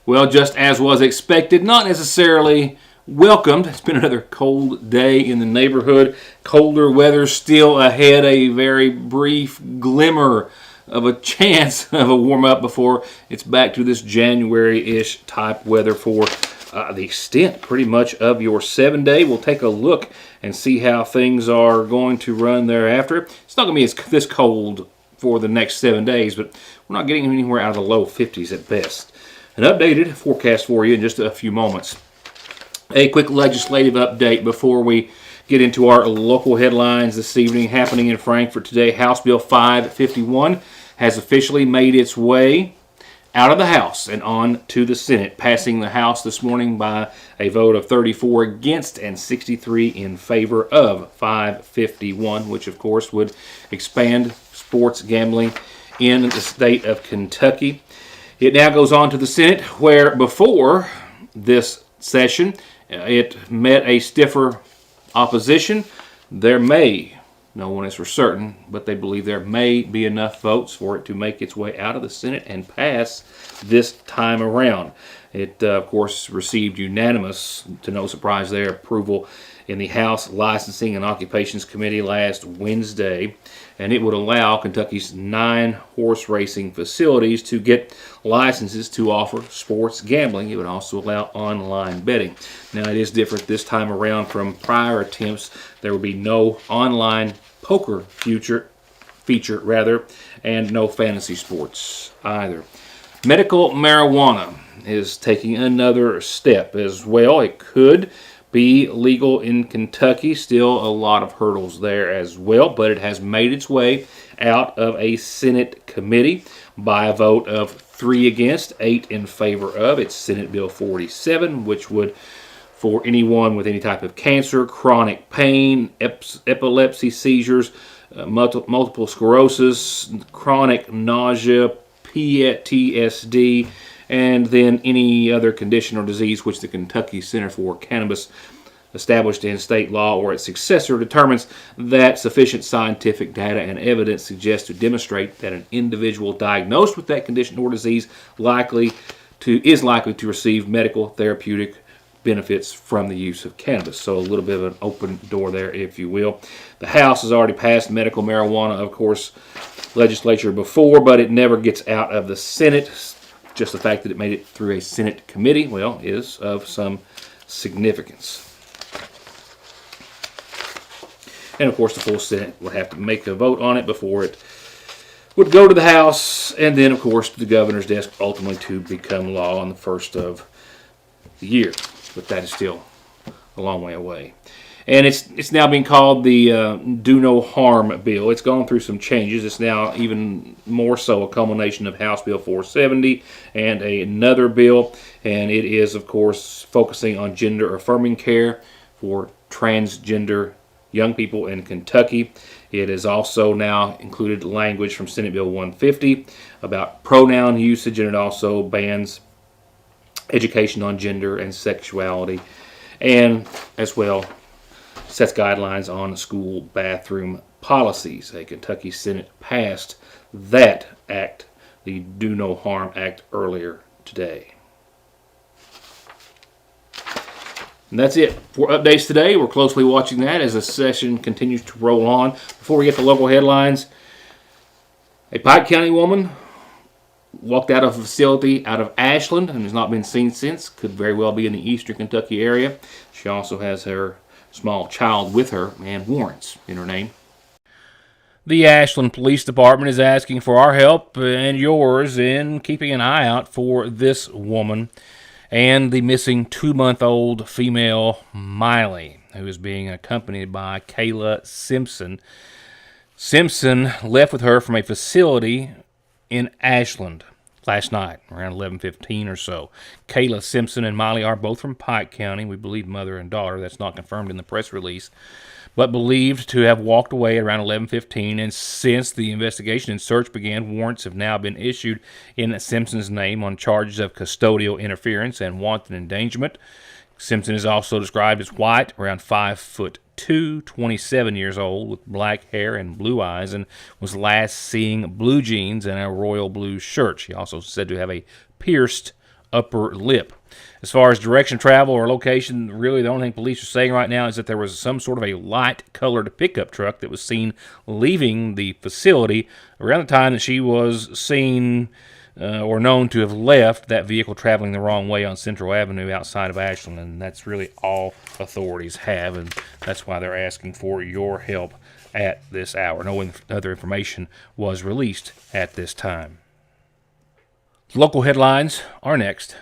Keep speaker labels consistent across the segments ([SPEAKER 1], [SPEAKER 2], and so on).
[SPEAKER 1] Well, just as was expected, not necessarily welcomed. It's been another cold day in the neighborhood. Colder weather still ahead, a very brief glimmer of a chance of a warm up before it's back to this January-ish type weather for the extent pretty much of your 7-day. We'll take a look and see how things are going to run thereafter. It's not going to be this cold for the next 7 days, but we're not getting anywhere out of the low 50s at best. An updated forecast for you in just a few moments. A quick legislative update before we get into our local headlines this evening. Happening in Frankfort today, House Bill 551 has officially made its way out of the House and on to the Senate, passing the House this morning by a vote of 34 against and 63 in favor of 551, which of course would expand sports gambling in the state of Kentucky. It now goes on to the Senate, where before this session it met a stiffer opposition. No one is for certain, but they believe there may be enough votes for it to make its way out of the Senate and pass this time around. It, of course, received unanimous, to no surprise there, approval in the House Licensing and Occupations Committee last Wednesday, and it would allow Kentucky's 9 horse racing facilities to get licenses to offer sports gambling. It would also allow online betting. Now, it is different this time around from prior attempts. There will be no online poker feature, and no fantasy sports either. Medical marijuana is taking another step as well. It could be legal in Kentucky. Still a lot of hurdles there as well, but it has made its way out of a Senate committee by a vote of 3 against, 8 in favor of. It's Senate Bill 47, which would, for anyone with any type of cancer, chronic pain, epilepsy, seizures, multiple sclerosis, chronic nausea, PTSD, and then any other condition or disease which the Kentucky Center for Cannabis, established in state law or its successor, determines that sufficient scientific data and evidence suggests to demonstrate that an individual diagnosed with that condition or disease is likely to receive medical therapeutic benefits from the use of cannabis. So a little bit of an open door there, if you will. The House has already passed medical marijuana, of course, legislature before, but it never gets out of the Senate. Just the fact that it made it through a Senate committee, well, is of some significance. And of course, the full Senate would have to make a vote on it before it would go to the House, and then, of course, to the governor's desk, ultimately to become law on the first of the year. But that is still a long way away. And it's now being called the Do No Harm Bill. It's gone through some changes. It's now even more so a culmination of House Bill 470 and another bill. And it is, of course, focusing on gender-affirming care for transgender young people in Kentucky. It has also now included language from Senate Bill 150 about pronoun usage, and it also bans education on gender and sexuality, and as well sets guidelines on school bathroom policies. A Kentucky Senate passed that act, the Do No Harm Act, earlier today. And that's it for updates today. We're closely watching that as the session continues to roll on. Before we get to local headlines, a Pike County woman walked out of a facility out of Ashland and has not been seen since. Could very well be in the eastern Kentucky area. She also has her small child with her and warrants in her name. The Ashland Police Department is asking for our help and yours in keeping an eye out for this woman and the missing 2-month-old female Miley, who is being accompanied by Kayla Simpson. Simpson left with her from a facility in Ashland last night, around 11:15 or so. Kayla Simpson and Miley are both from Pike County. We believe mother and daughter. That's not confirmed in the press release, but believed to have walked away at around 11:15. And since the investigation and search began, warrants have now been issued in Simpson's name on charges of custodial interference and wanton endangerment. Simpson is also described as white, around 5'2", 27 years old, with black hair and blue eyes, and was last seen blue jeans and a royal blue shirt. She also said to have a pierced upper lip. As far as direction of travel or location, really the only thing police are saying right now is that there was some sort of a light-colored pickup truck that was seen leaving the facility around the time that she was seen or known to have left that vehicle traveling the wrong way on Central Avenue outside of Ashland. And that's really all authorities have, and that's why they're asking for your help at this hour. No other information was released at this time. Local headlines are next.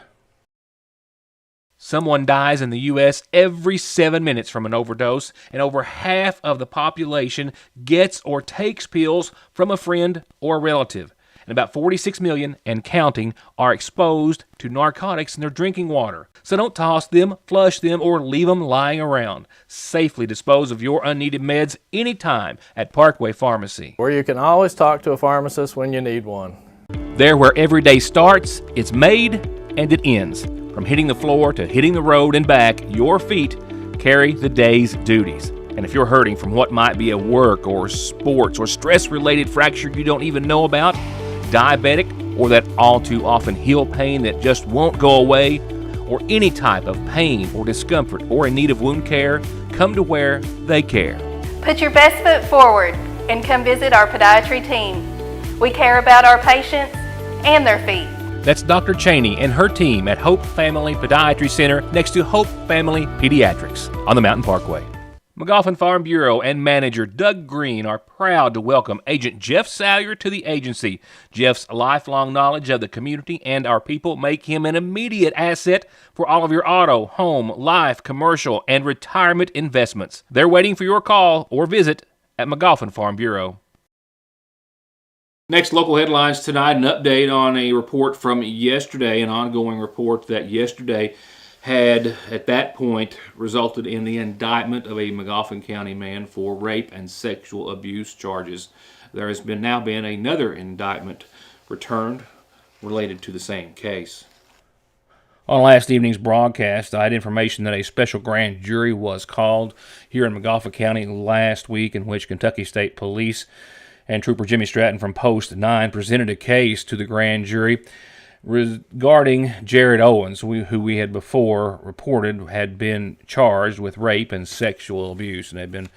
[SPEAKER 1] Someone dies in the U.S. every 7 minutes from an overdose, and over half of the population gets or takes pills from a friend or relative. And about 46 million and counting are exposed to narcotics in their drinking water. So don't toss them, flush them, or leave them lying around. Safely dispose of your unneeded meds anytime at Parkway Pharmacy,
[SPEAKER 2] where you can always talk to a pharmacist when you need one.
[SPEAKER 1] There where every day starts, it's made, and it ends. From hitting the floor to hitting the road and back, your feet carry the day's duties. And if you're hurting from what might be a work or sports or stress-related fracture you don't even know about, diabetic, or that all too often heel pain that just won't go away, or any type of pain or discomfort or in need of wound care, come to where they care.
[SPEAKER 3] Put your best foot forward and come visit our podiatry team. We care about our patients and their feet.
[SPEAKER 1] That's Dr. Cheney and her team at Hope Family Podiatry Center next to Hope Family Pediatrics on the Mountain Parkway. McGoffin Farm Bureau and manager Doug Green are proud to welcome Agent Jeff Salyer to the agency. Jeff's lifelong knowledge of the community and our people make him an immediate asset for all of your auto, home, life, commercial, and retirement investments. They're waiting for your call or visit at McGoffin Farm Bureau. Next, local headlines tonight, an update on a report from yesterday, an ongoing report that yesterday had, at that point, resulted in the indictment of a McGoffin County man for rape and sexual abuse charges. There has now been another indictment returned related to the same case. On last evening's broadcast, I had information that a special grand jury was called here in McGoffin County last week, in which Kentucky State Police and Trooper Jimmy Stratton from Post 9 presented a case to the grand jury regarding Jared Owens, who we had before reported had been charged with rape and sexual abuse, and had been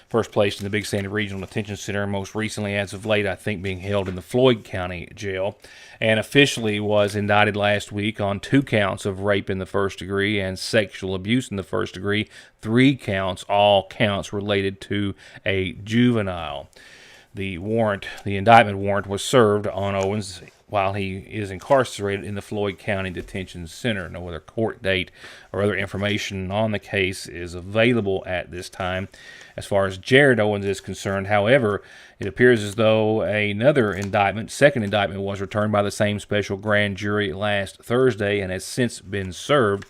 [SPEAKER 1] first placed in the Big Sandy Regional Detention Center, most recently, as of late, I think, being held in the Floyd County Jail, and officially was indicted last week on 2 counts of rape in the first degree and sexual abuse in the first degree, 3 counts, all counts related to a juvenile. The indictment warrant was served on Owens while he is incarcerated in the Floyd County Detention Center. No other court date or other information on the case is available at this time. As far as Jared Owens is concerned, however, it appears as though another indictment, second indictment, was returned by the same special grand jury last Thursday and has since been served.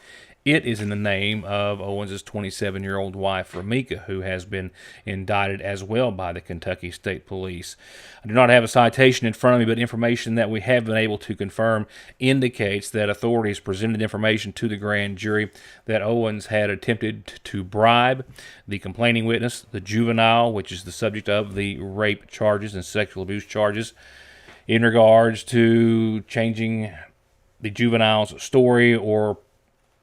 [SPEAKER 1] It is in the name of Owens' 27-year-old wife, Ramika, who has been indicted as well by the Kentucky State Police. I do not have a citation in front of me, but information that we have been able to confirm indicates that authorities presented information to the grand jury that Owens had attempted to bribe the complaining witness, the juvenile, which is the subject of the rape charges and sexual abuse charges, in regards to changing the juvenile's story or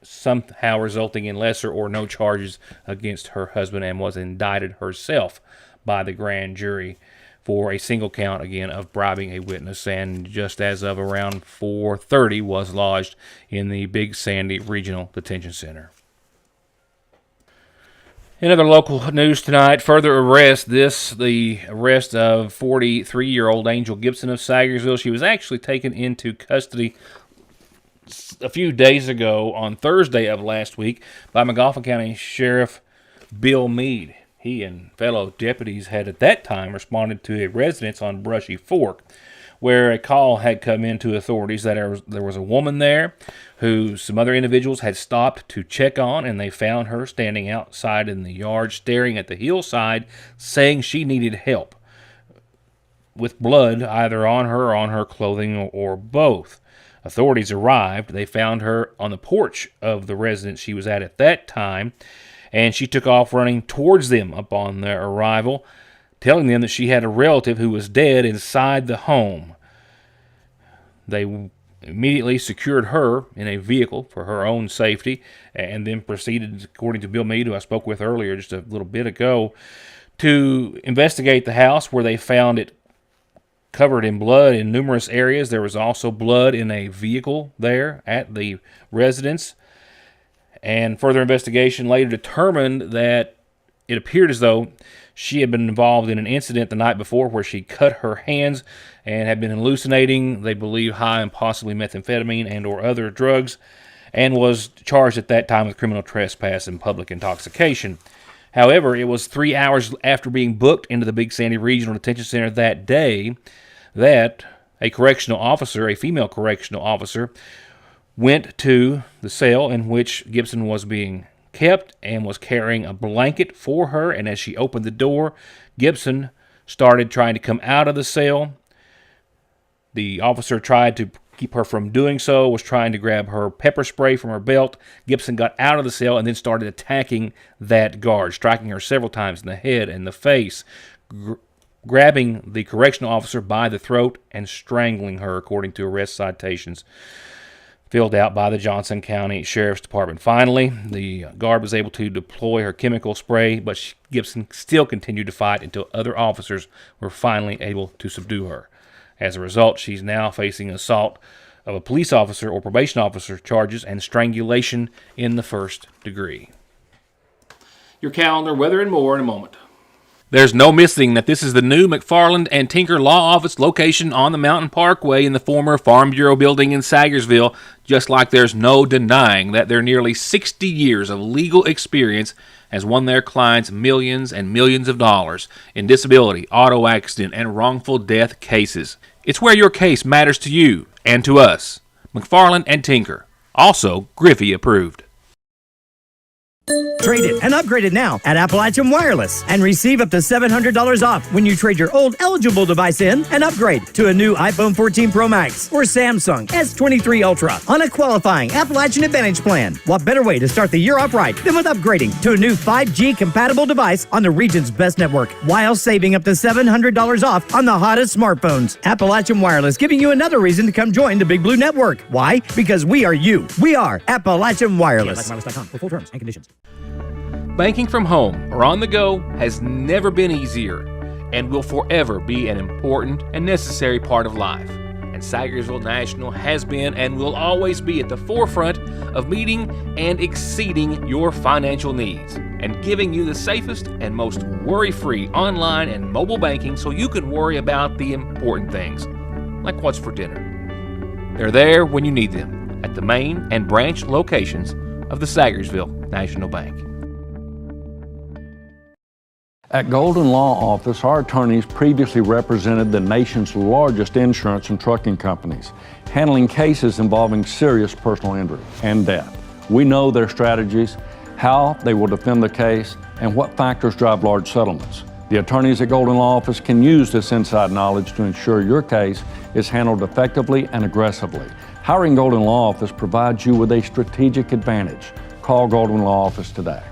[SPEAKER 1] somehow resulting in lesser or no charges against her husband, and was indicted herself by the grand jury for a single count, again, of bribing a witness, and just as of around 4:30 was lodged in the Big Sandy Regional Detention Center. In other local news tonight, further arrest. The arrest of 43-year-old Angel Gibson of Sagersville. She was actually taken into custody a few days ago on Thursday of last week by McGoffin County Sheriff Bill Meade. He and fellow deputies had at that time responded to a residence on Brushy Fork, where a call had come in to authorities that there was a woman there who some other individuals had stopped to check on, and they found her standing outside in the yard staring at the hillside, saying she needed help with blood either on her or on her clothing or both. Authorities arrived. They found her on the porch of the residence she was at that time, and she took off running towards them upon their arrival, telling them that she had a relative who was dead inside the home. They immediately secured her in a vehicle for her own safety, and then proceeded, according to Bill Meade, who I spoke with earlier just a little bit ago, to investigate the house, where they found it covered in blood in numerous areas. There was also blood in a vehicle there at the residence. And further investigation later determined that it appeared as though she had been involved in an incident the night before where she cut her hands and had been hallucinating, they believe high and possibly methamphetamine and or other drugs, and was charged at that time with criminal trespass and public intoxication. However, it was 3 hours after being booked into the Big Sandy Regional Detention Center that day that a correctional officer, a female correctional officer, went to the cell in which Gibson was being kept and was carrying a blanket for her. And as she opened the door, Gibson started trying to come out of the cell. The officer tried to keep her from doing so, was trying to grab her pepper spray from her belt. Gibson got out of the cell and then started attacking that guard, striking her several times in the head and the face, grabbing the correctional officer by the throat and strangling her, according to arrest citations filled out by the Johnson County Sheriff's Department. Finally, the guard was able to deploy her chemical spray, but Gibson still continued to fight until other officers were finally able to subdue her. As a result, she's now facing assault of a police officer or probation officer charges and strangulation in the first degree. Your calendar, weather, and more in a moment. There's no missing that this is the new McFarland and Tinker Law Office location on the Mountain Parkway in the former Farm Bureau building in Sagersville, just like there's no denying that their nearly 60 years of legal experience has won their clients millions and millions of dollars in disability, auto accident, and wrongful death cases. It's where your case matters to you and to us. McFarland and Tinker, also Griffey approved.
[SPEAKER 4] Trade it and upgrade it now at Appalachian Wireless and receive up to $700 off when you trade your old eligible device in and upgrade to a new iPhone 14 Pro Max or Samsung S23 Ultra on a qualifying Appalachian Advantage plan. What better way to start the year off right than with upgrading to a new 5G compatible device on the region's best network while saving up to $700 off on the hottest smartphones. Appalachian Wireless, giving you another reason to come join the Big Blue Network. Why? Because we are you. We are Appalachian Wireless. Wireless.com for full terms and conditions.
[SPEAKER 1] Banking from home or on the go has never been easier and will forever be an important and necessary part of life. And Sagersville National has been and will always be at the forefront of meeting and exceeding your financial needs and giving you the safest and most worry-free online and mobile banking so you can worry about the important things, like what's for dinner. They're there when you need them at the main and branch locations of the Sagersville National Bank.
[SPEAKER 5] At Golden Law Office, our attorneys previously represented the nation's largest insurance and trucking companies, handling cases involving serious personal injury and death. We know their strategies, how they will defend the case, and what factors drive large settlements. The attorneys at Golden Law Office can use this inside knowledge to ensure your case is handled effectively and aggressively. Hiring Golden Law Office provides you with a strategic advantage. Call Golden Law Office today.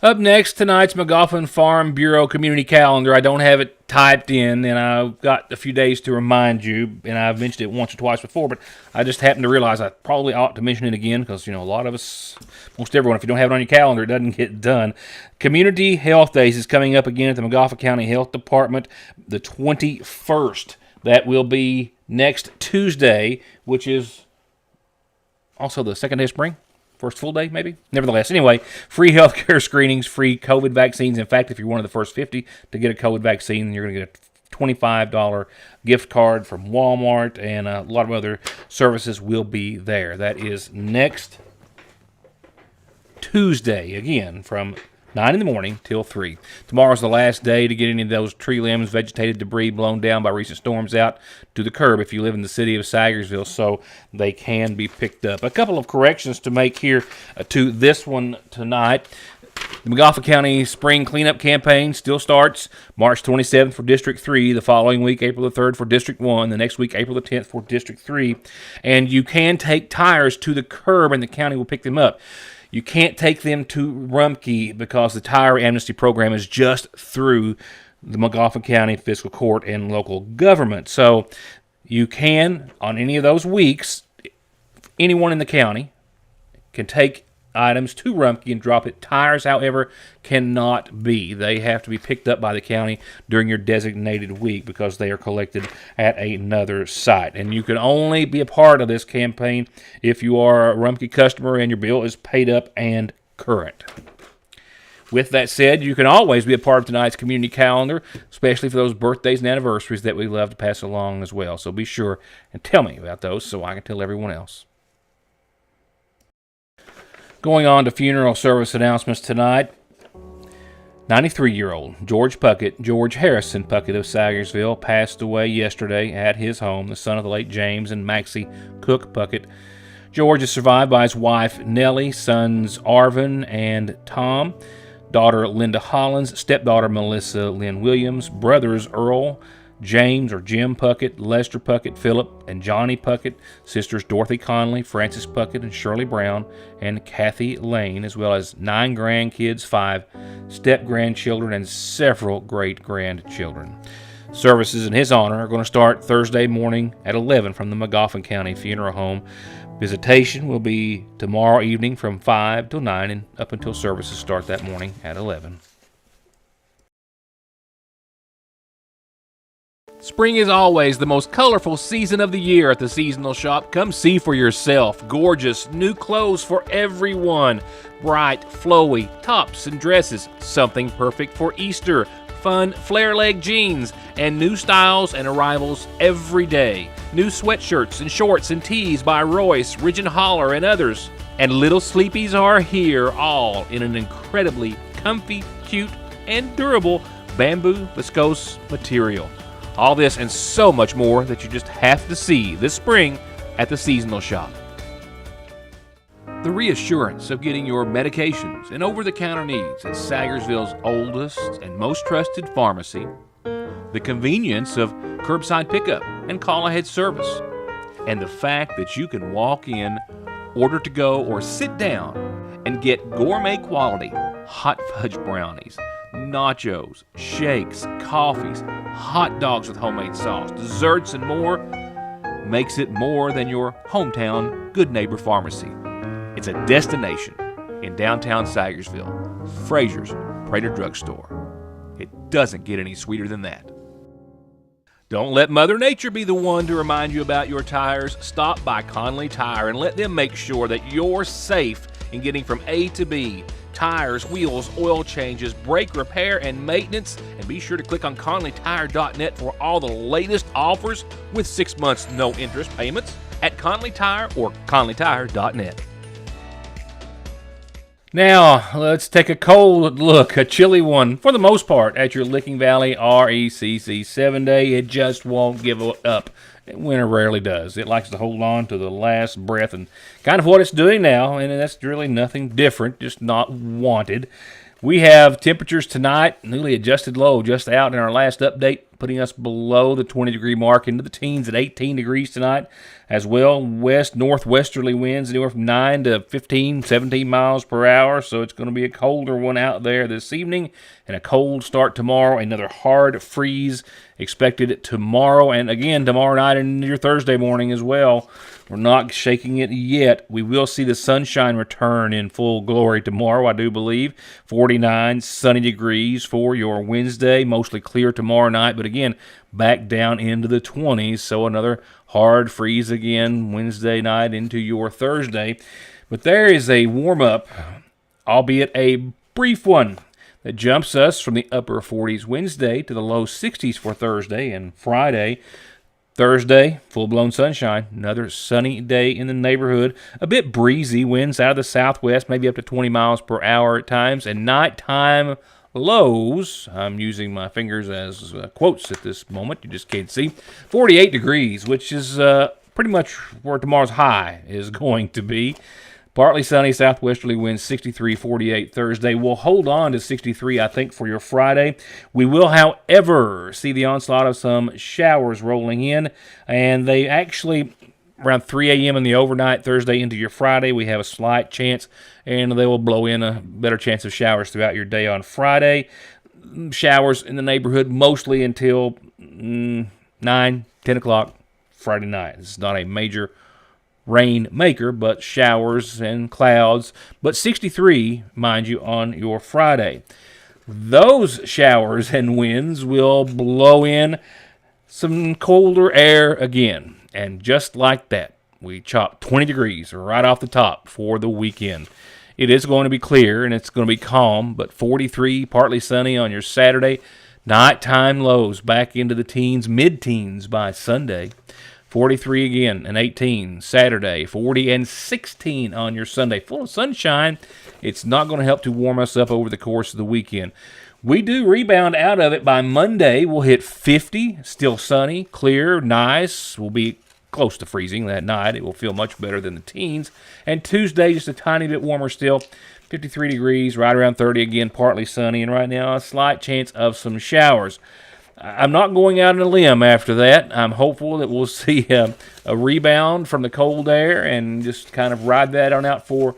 [SPEAKER 1] Up next, tonight's McGoffin Farm Bureau Community Calendar. I don't have it typed in, and I've got a few days to remind you, and I've mentioned it once or twice before, but I just happened to realize I probably ought to mention it again because, a lot of us, most everyone, if you don't have it on your calendar, it doesn't get done. Community Health Days is coming up again at the McGoffin County Health Department the 21st. That will be next Tuesday, which is also the second day of spring. First full day, maybe? Nevertheless, anyway, free healthcare screenings, free COVID vaccines. In fact, if you're one of the first 50 to get a COVID vaccine, you're going to get a $25 gift card from Walmart, and a lot of other services will be there. That is next Tuesday, again, from 9 in the morning till 3. Tomorrow's the last day to get any of those tree limbs, vegetated debris blown down by recent storms out to the curb if you live in the city of Sagersville, so they can be picked up. A couple of corrections to make here to this one tonight. The McGoffin County Spring Cleanup Campaign still starts March 27th for District 3, the following week, April the 3rd for District 1, the next week, April the 10th for District 3. And you can take tires to the curb and the county will pick them up. You can't take them to Rumpke because the tire amnesty program is just through the Magoffin County Fiscal Court and local government. So you can, on any of those weeks, anyone in the county can take items to Rumpke and drop it. Tires, however, cannot be. They have to be picked up by the county during your designated week because they are collected at another site. And you can only be a part of this campaign if you are a Rumpke customer and your bill is paid up and current. With that said, you can always be a part of tonight's community calendar, especially for those birthdays and anniversaries that we love to pass along as well. So be sure and tell me about those so I can tell everyone else. Going on to funeral service announcements tonight. 93-year-old George Harrison Puckett of Sagersville passed away yesterday at his home, the son of the late James and Maxie Cook Puckett. George is survived by his wife Nellie, sons Arvin and Tom, daughter Linda Hollins, stepdaughter Melissa Lynn Williams, brothers Earl, James or Jim Puckett, Lester Puckett, Philip, and Johnny Puckett, sisters Dorothy Conley, Frances Puckett, and Shirley Brown, and Kathy Lane, as well as 9 grandkids, 5 step-grandchildren, and several great-grandchildren. Services in his honor are going to start Thursday morning at 11 from the Magoffin County Funeral Home. Visitation will be tomorrow evening from 5 till 9 and up until services start that morning at 11. Spring is always the most colorful season of the year at the seasonal shop. Come see for yourself. Gorgeous new clothes for everyone. Bright, flowy tops and dresses. Something perfect for Easter. Fun flare leg jeans and new styles and arrivals every day. New sweatshirts and shorts and tees by Royce, Ridge and Holler, and others. And little sleepies are here, all in an incredibly comfy, cute, and durable bamboo viscose material. All this and so much more that you just have to see this spring at the seasonal shop. The reassurance of getting your medications and over-the-counter needs at Sagersville's oldest and most trusted pharmacy, the convenience of curbside pickup and call-ahead service, and the fact that you can walk in, order to go, or sit down and get gourmet quality hot fudge brownies, nachos, shakes, coffees, hot dogs with homemade sauce, desserts, and more makes it more than your hometown Good Neighbor Pharmacy. It's a destination in downtown Sagersville, Frazier's Prater Drugstore. It doesn't get any sweeter than that. Don't let Mother Nature be the one to remind you about your tires. Stop by Conley Tire and let them make sure that you're safe in getting from A to B. Tires, wheels, oil changes, brake repair, and maintenance. And be sure to click on ConleyTire.net for all the latest offers with 6 months no interest payments at Conley Tire or ConleyTire.net. Now, let's take a cold look, a chilly one, for the most part, at your Licking Valley RECC 7-day. It just won't give up. Winter rarely does. It likes to hold on to the last breath, and kind of what it's doing now, and that's really nothing different, just not wanted. We have temperatures tonight, newly adjusted low just out in our last update, putting us below the 20-degree mark, into the teens at 18 degrees tonight. As well, northwesterly winds anywhere from 9 to 15, 17 miles per hour, so it's going to be a colder one out there this evening, and a cold start tomorrow. Another hard freeze expected tomorrow, and again tomorrow night and your Thursday morning as well. We're not shaking it yet. We will see the sunshine return in full glory tomorrow, I do believe. 49 sunny degrees for your Wednesday. Mostly clear tomorrow night, but again, back down into the 20s. So another hard freeze again Wednesday night into your Thursday. But there is a warm-up, albeit a brief one, that jumps us from the upper 40s Wednesday to the low 60s for Thursday and Friday. Thursday, full-blown sunshine, another sunny day in the neighborhood. A bit breezy, winds out of the southwest, maybe up to 20 miles per hour at times. And nighttime lows, I'm using my fingers as quotes at this moment, you just can't see, 48 degrees, which is pretty much where tomorrow's high is going to be. Partly sunny, southwesterly winds 63-48 Thursday. We'll hold on to 63, I think, for your Friday. We will, however, see the onslaught of some showers rolling in, and they actually, around 3 a.m. in the overnight Thursday into your Friday, we have a slight chance, and they will blow in a better chance of showers throughout your day on Friday. showers in the neighborhood mostly until 9, 10 o'clock Friday night. It's not a major rain maker, but showers and clouds. But 63, mind you, on your Friday. Those showers and winds will blow in some colder air again. And just like that, we chop 20 degrees right off the top for the weekend. It is going to be clear and it's going to be calm, but 43, partly sunny on your Saturday. Nighttime lows back into the teens, mid-teens by Sunday. 43 again and 18 Saturday. 40 and 16 on your Sunday. Full of sunshine. It's not going to help to warm us up over the course of the weekend. We do rebound out of it by Monday. We'll hit 50, still sunny, clear, nice. We'll be close to freezing that night. It will feel much better than the teens. And Tuesday, just a tiny bit warmer still. 53 degrees, right around 30 again, partly sunny. And right now, a slight chance of some showers. I'm not going out on a limb after that. I'm hopeful that we'll see a rebound from the cold air and just kind of ride that on out for,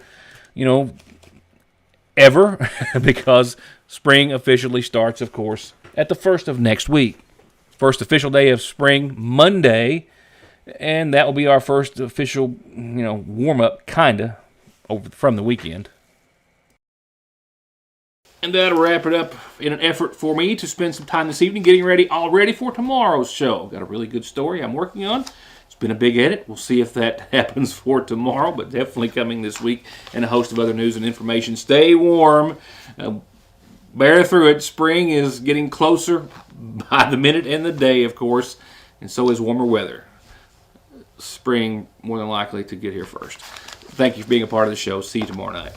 [SPEAKER 1] ever, because spring officially starts, of course, at the first of next week. First official day of spring, Monday, and that will be our first official, warm-up, kinda, from the weekend. And that'll wrap it up in an effort for me to spend some time this evening getting ready already for tomorrow's show. Got a really good story I'm working on. It's been a big edit. We'll see if that happens for tomorrow, but definitely coming this week, and a host of other news and information. Stay warm. Bear through it. Spring is getting closer by the minute and the day, of course, and so is warmer weather. Spring more than likely to get here first. Thank you for being a part of the show. See you tomorrow night.